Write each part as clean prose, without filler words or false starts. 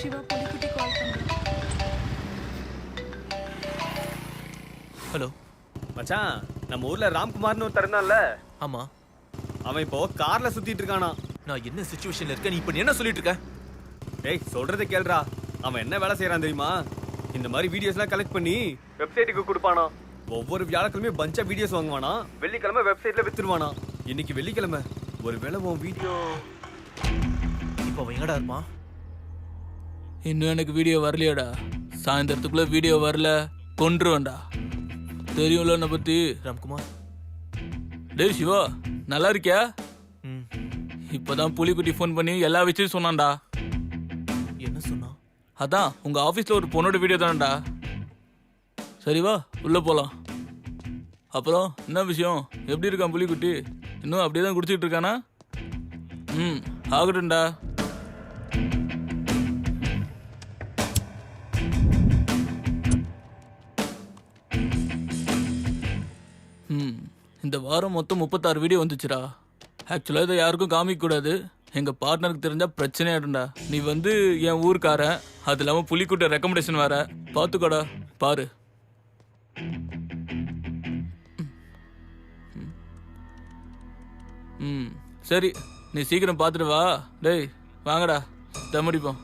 சிவா புலிக்குட்டி கால் பண்றான். ஹலோ மச்சான், நம்ம ஊர்ல ராம்குமார்னு ஒருத்தர் இருந்தான்ல, ஆமா. அவன் இப்போ கார்ல சுத்திட்டு இருக்கானா. நான் என்ன சிச்சுவேஷன்ல இருக்கேன், நீ இப்ப என்ன சொல்லிட்டு இருக்க? டேய் சொல்றதை கேளுடா. அவன் என்ன வேலை செய்யறான் தெரியுமா? இந்த மாதிரி வீடியோஸ்லாம் கலெக்ட் பண்ணி வெப்சைட்டுக்கு கொடுப்பானா. ஒவ்வொரு வியாழக்கிழமையும் பஞ்சா வீடியோஸ் வாங்குவானா, வெள்ளிக்கிழமை வெப்சைட்ல வித்துருவானா. இன்னைக்கு வெள்ளிக்கிழமை, ஒருவேளை உன் வீடியோ. இப்போ அவன் எங்கடா இருப்பான்? இன்னும் எனக்கு வீடியோ வரலையாடா. சாயந்தரத்துக்குள்ள வீடியோ வரல கொன்றுவேன்டா. தெரியும்ல என்னை பத்தி. ராம்குமார், டேய் சிவா, நல்லா இருக்கியா? ம், இப்பதான் புலிக்குட்டி ஃபோன் பண்ணி எல்லா விஷயம் சொன்னான்டா. என்ன சொன்னா? அதான் உங்க ஆபீஸ்ல ஒரு பொண்ணோட வீடியோ தானடா. சரி வா உள்ள போலாம். அப்புறம் என்ன விஷயம், எப்படி இருக்கான் புலிக்குட்டி? இன்னும் அப்படியே தான் குடிச்சிட்டு இருக்கானா? ம், ஆகட்டும்டா. இந்த வாரம் மொத்தம் 36 வீடியோ வந்துச்சுடா. ஆக்சுவலாக இதை யாருக்கும் காமிக்கக்கூடாது. எங்கள் பார்ட்னருக்கு தெரிஞ்சால் பிரச்சனையாடும்டா. நீ வந்து என் ஊருக்காரன், அது இல்லாமல் புலிக்குட்ட ரெக்கமெண்டேஷன் வேற. பார்த்துக்கோடா, பாரு. ம், சரி, நீ சீக்கிரம் பார்த்துட்டு வா. டேய் வாங்கடா, தம்மடிப்போம்.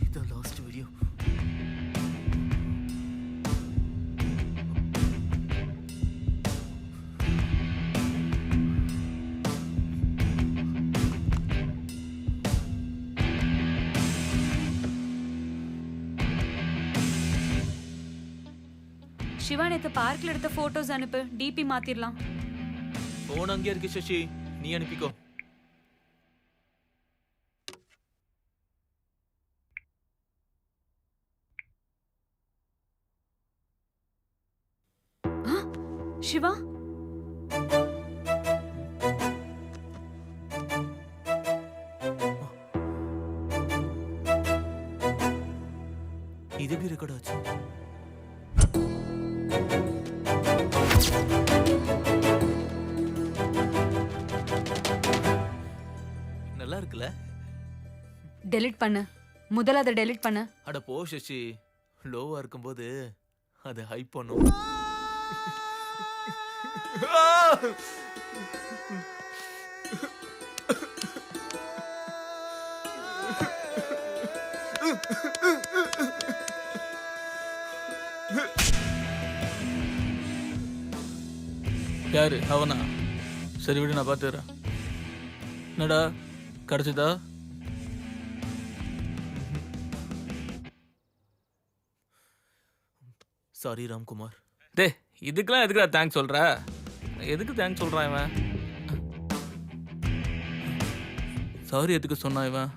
இதான் லாஸ்ட் வீடியோ. சிவா நேத்து பார்க்ல எடுத்த போட்டோஸ் அனுப்பு, டிபி மாத்திரலாம். போன் அங்கே இருக்கு சசி, நீ அனுப்பிக்கோ. சிவா, இது எப்படி ரெக்கார்ட் ஆச்சு? நல்லா இருக்குல்ல? டெலீட் பண்ணு. முதல்ல அதை டெலீட் பண்ணு. அட போ சசி, லோவா இருக்கும்போது அது ஹை பண்ணும். யாரு அவனா? சரி விடு, நான் பார்த்துக்கிறேன். என்னடா கிடச்சிதா? சாரி ராம்குமார். டே, இதுக்கெல்லாம் எதுக்குடா தேங்க்ஸ் சொல்ற? எதுக்கு தேங்க்ஸ் சொல்றான் இவன்? சாரி எதுக்கு சொன்னான் இவன்?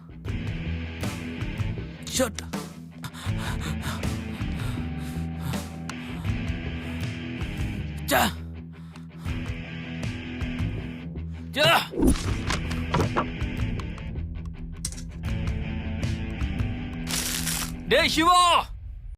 ஷட். சா சா. டேய் சிவா,